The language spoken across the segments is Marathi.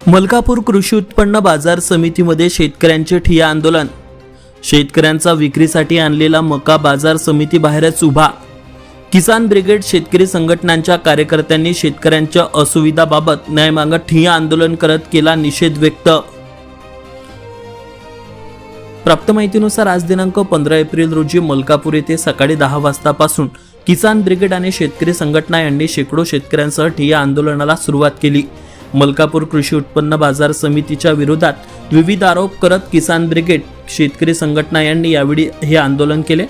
मलकापूर कृषी उत्पन्न बाजार समितीमध्ये शेतकऱ्यांचे ठिय्या आंदोलन। शेतकऱ्यांचा विक्रीसाठी आणलेला मका बाजार समिती बाहेरच उभा। किसान ब्रिगेड शेतकरी संघटनांच्या कार्यकर्त्यांनी शेतकऱ्यांच्या असुविधाबाबत न्याय मागत ठिय्या आंदोलन करत केला निषेध व्यक्त। प्राप्त माहितीनुसार आज दिनांक 15 एप्रिल रोजी मलकापूर येथे सकाळी 10 वाजतापासून किसान ब्रिगेड आणि शेतकरी संघटना यांनी शेकडो शेतकऱ्यांसह ठिय्या आंदोलनाला सुरुवात केली। मलकापूर कृषी उत्पन्न बाजार समितीच्या विरोधात विविध आरोप करत किसान ब्रिगेड शेतकरी संघटना यांनी यावेळी हे आंदोलन केले।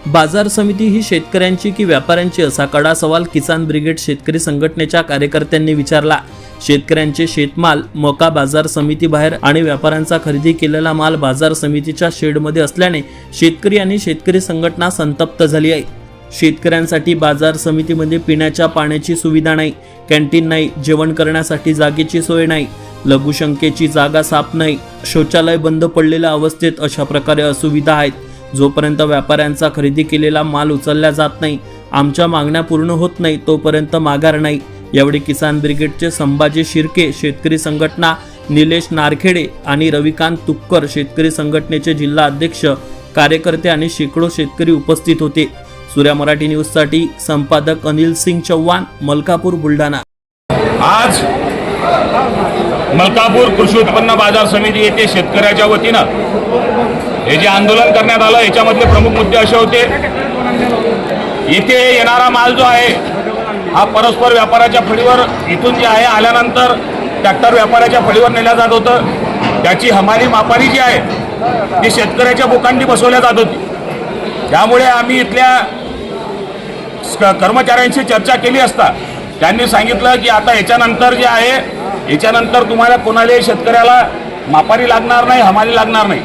बाजार समिती ही शेतकऱ्यांची की व्यापाऱ्यांची असा कडा सवाल किसान ब्रिगेड शेतकरी संघटनेच्या कार्यकर्त्यांनी विचारला। शेतकऱ्यांचे शेतमाल मका बाजार समिती बाहेर आणि व्यापाऱ्यांचा खरेदी केलेला माल बाजार समितीच्या शेडमध्ये असल्याने शेतकरी आणि शेतकरी संघटना संतप्त झाली आहे। शेतकऱ्यांसाठी बाजार समितीमध्ये पिण्याच्या पाण्याची सुविधा नाही, कॅन्टीन नाही, जेवण करण्यासाठी जागेची सोय नाही, लघुशंकेची जागा साफ नाही, शौचालय बंद पडलेल्या अवस्थेत अशा प्रकारे असुविधा आहेत। जोपर्यंत व्यापाऱ्यांचा खरेदी केलेला माल उचलला जात नाही, आमच्या मागण्या पूर्ण होत नाही तोपर्यंत माघार नाही। यावेळी किसान ब्रिगेडचे संभाजी शिर्के शेतकरी संघटना, निलेश नारखेडे आणि रविकांत तुपकर शेतकरी संघटनेचे जिल्हा अध्यक्ष, कार्यकर्ते आणि शेकडो शेतकरी उपस्थित होते। सूर्या मराठी न्यूज साठी संपादक अनिल सिंग चव्हाण, मलकापूर, बुलढाणा। आज मलकापूर कृषी उत्पन्न बाजार समिती येथे शेतकऱ्याच्या वतीनं हे जे आंदोलन करण्यात आलं याच्यामधले प्रमुख मुद्दे असे होते, येथे येणारा माल जो आहे हा परस्पर व्यापाराच्या फळीवर इथून जे आहे आल्यानंतर ट्रॅक्टर व्यापाराच्या फळीवर नेल्या जात होतं। त्याची हमाली मापारी जी आहे ती शेतकऱ्याच्या बोकांडी बसवल्या जात होती। त्यामुळे आम्ही इथल्या कर्मचाऱ्यांशी चर्चा केली असता त्यांनी सांगितलं की आता याच्यानंतर जे आहे याच्यानंतर तुम्हाला कोणालाही शेतकऱ्याला मापारी लागणार नाही, हमाली लागणार नाही।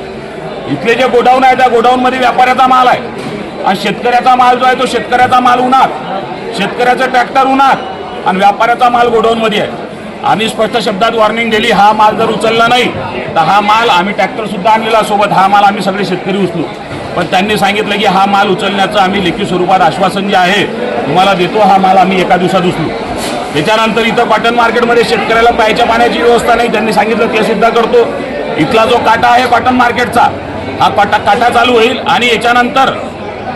इथले जे गोडाऊन आहे त्या गोडाऊनमध्ये व्यापाऱ्याचा माल आहे आणि शेतकऱ्याचा माल जो आहे तो शेतकऱ्याचा माल उन्हात, शेतकऱ्याचं ट्रॅक्टर उन्हात आणि व्यापाऱ्याचा माल गोडाऊनमध्ये आहे। आम्ही स्पष्ट शब्दात वॉर्निंग दिली, हा माल जर उचलला नाही तर हा माल आम्ही ट्रॅक्टर सुद्धा आणलेला सोबत, हा माल आम्ही सगळे शेतकरी उचलू। पण त्यांनी सांगितलं की हा माल उचलण्याचं आम्ही लेखी स्वरूपात आश्वासन जे आहे तुम्हाला देतो, हा माल आम्ही एका दिवसात उचलू। त्याच्यानंतर इथं कॉटन मार्केटमध्ये शेतकऱ्याला प्यायच्या पाण्याची व्यवस्था नाही, त्यांनी सांगितलं ते सुद्धा करतो। इथला जो काटा आहे कॉटन मार्केटचा हा काटा चालू होईल आणि याच्यानंतर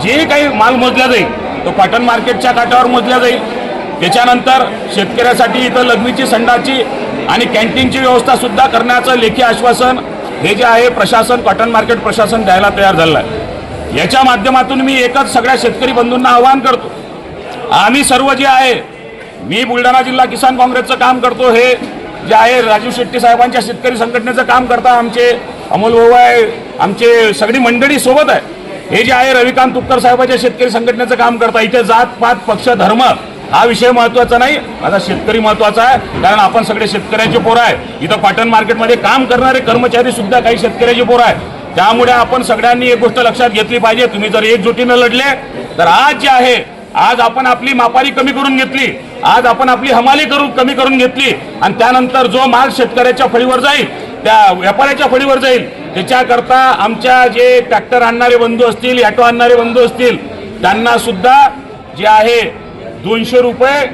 जे काही माल मोजला जाईल तो कॉटन मार्केटच्या काटावर मोजला जाईल। त्याच्यानंतर शेतकऱ्यासाठी इथं लघवीची, संडाची आणि कॅन्टीनची व्यवस्था सुद्धा करण्याचं लेखी आश्वासन हे जे आहे प्रशासन, कॉटन मार्केट प्रशासन द्यायला तयार झालं आहे। याच्या माध्यमातून मी एकच सगळ्या शेतकरी बंधूंना आवाहन करतो, आम्ही सर्व जे आहे, मी बुलढाणा जिल्हा किसान काँग्रेसचं काम करतो, हे जे आहे राजू शेट्टी साहेबांच्या शेतकरी संघटनेचं काम करता, आमचे अमोल भाऊ आहे, आमचे सगळी मंडळी सोबत आहे। हे जे आहे रविकांत तुपकर साहेबांच्या शेतकरी संघटनेचं काम करता। इथे जात पात पक्ष धर्म हा विषय महत्त्वाचा नाही, आता शेतकरी महत्त्वाचा आहे, कारण आपण सगळे शेतकऱ्याचे पोरं आहे। इथं कॉटन मार्केटमध्ये काम करणारे कर्मचारी सुद्धा काही शेतकऱ्याचे पोरं आहे। त्यामुळे आपण सगळ्यांनी एक गोष्ट लक्षात घेतली पाहिजे, तुम्ही जर एकजुटीनं लढले तर आज जे आहे, आज आपण आपली मापारी कमी करून घेतली, आज आपण आपली हमाली कमी करून घेतली आणि त्यानंतर जो माल शेतकऱ्याच्या फळीवर जाईल, त्या व्यापाऱ्याच्या फळीवर जाईल, त्याच्याकरता आमच्या जे ट्रॅक्टर आणणारे बंधू असतील, ऑटो आणणारे बंधू असतील, त्यांना सुद्धा जे आहे 200 रुपये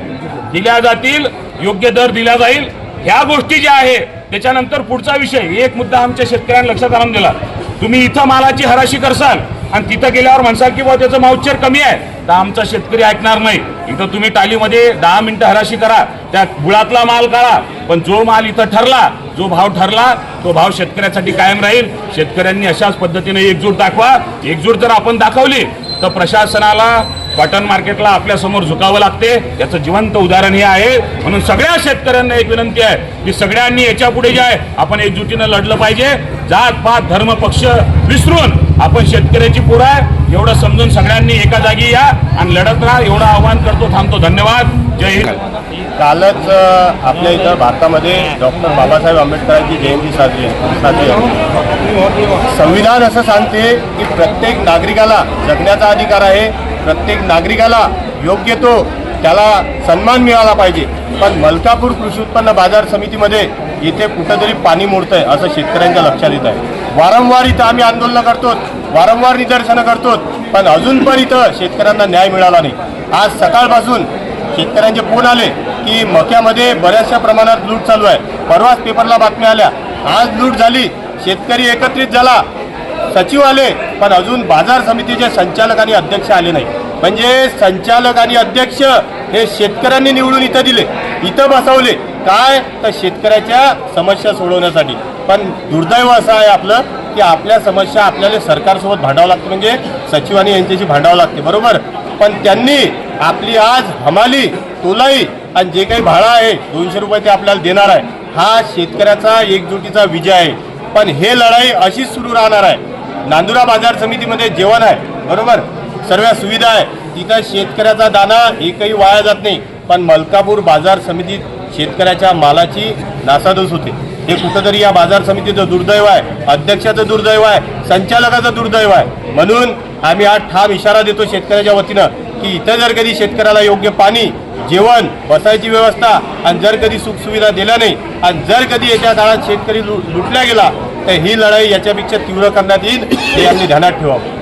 दिल्या जातील, योग्य दर दिला जाईल। ह्या गोष्टी ज्या आहे त्याच्यानंतर पुढचा विषय, एक मुद्दा आमच्या शेतकऱ्यांना लक्षात आणून दिला, तुम्ही इथं मालाची हराशी करसाल आणि तिथं गेल्यावर म्हणसाल की बाबा त्याचं माउचर कमी आहे, तर आमचा शेतकरी ऐकणार नाही। इथं तुम्ही टालीमध्ये 10 मिनिटं हराशी करा, त्या गुळातला माल काढा, पण जो माल इथं ठरला, जो भाव ठरला तो भाव शेतकऱ्यासाठी कायम राहील। शेतकऱ्यांनी अशाच पद्धतीने एकजूट दाखवा। एकजूट जर आपण दाखवली तर प्रशासनाला, कॉटन मार्केटला आपल्या समोर झुकावं लागते, याचं जिवंत उदाहरण हे आहे। म्हणून सगळ्या शेतकऱ्यांना एक विनंती आहे की सगळ्यांनी याच्या पुढे जे आहे आपण एकजुटीनं लढलं पाहिजे। जात पात धर्म पक्ष विसरून आपण शेतकऱ्याची पोरं आहे एवढं समजून सगळ्यांनी एका जागी या आणि लढत राहा, एवढं आवाहन करतो, थांबतो। धन्यवाद, जय हिंद। कालच आपल्या इथं भारतामध्ये डॉक्टर बाबासाहेब आंबेडकरांची जयंती साजरी आहे। संविधान असं सांगते की प्रत्येक नागरिकाला जगण्याचा अधिकार आहे, प्रत्येक नागरिकाला योग्य तो त्याला सन्मान मिळाला पाहिजे। पण मलकापूर कृषी उत्पन्न बाजार समितीमध्ये इथे कुठंतरी पाणी मोडतंय असं शेतकऱ्यांच्या लक्षात येत आहे। वारंवार इथं आम्ही आंदोलनं करतो, वारंवार निदर्शनं करतो, पण अजून पण इथं शेतकऱ्यांना न्याय मिळाला नाही। आज सकाळपासून शेतकऱ्यांचे फोन आले की मक्यामध्ये बऱ्याचशा प्रमाणात लूट चालू आहे. परवाच पेपरला बातम्या आल्या, आज लूट झाली, शेतकरी एकत्रित झाला, सचिव आले, पण अजून बाजार समितीचे संचालक आणि अध्यक्ष आले नाही. म्हणजे संचालक आणि अध्यक्ष हे शेतकऱ्यांनी निवडून इथं दिले, इथं बसवले, काय तर शेतकऱ्याच्या समस्या सोडवण्यासाठी. पण दुर्दैव असं आहे आपलं की आपल्या समस्या आपल्याला सरकारसोबत भांडावं लागतं, म्हणजे सचिवांनी यांच्याशी भांडावं लागते, बरोबर. पण त्यांनी आपली आज हमाली, तोलाई आणि जे काही भाडा आहे 200 रुपये ते आपल्याला देणार आहे, हा शेतकऱ्याचा एकजुटीचा विजय आहे. पण हे लढाई अशीच सुरू राहणार आहे. नांदुरा बाजार समितीमध्ये जेवण आहे, बरोबर, सर्व सुविधा आहे, तिथं शेतकऱ्याचा दाना एकही वाया जात नाही. पण मलकापूर बाजार समितीत शेतकऱ्याच्या मालाची नासाधूस होते. हे कुठंतरी या बाजार समितीचं दुर्दैव आहे, अध्यक्षाचं दुर्दैव आहे, संचालकाचं दुर्दैव आहे. म्हणून आम्ही आज ठाम इशारा देतो शेतकऱ्याच्या वतीनं की इथं जर कधी शेतकऱ्याला योग्य पाणी, जेवण, बसायची व्यवस्था आणि जर कधी सुखसुविधा दिल्या नाही आणि जर कधी येत्या काळात शेतकरी लुटल्या गेला तर ही लढाई याच्यापेक्षा तीव्र करण्यात येईल, हे आम्ही ध्यानात ठेवावं.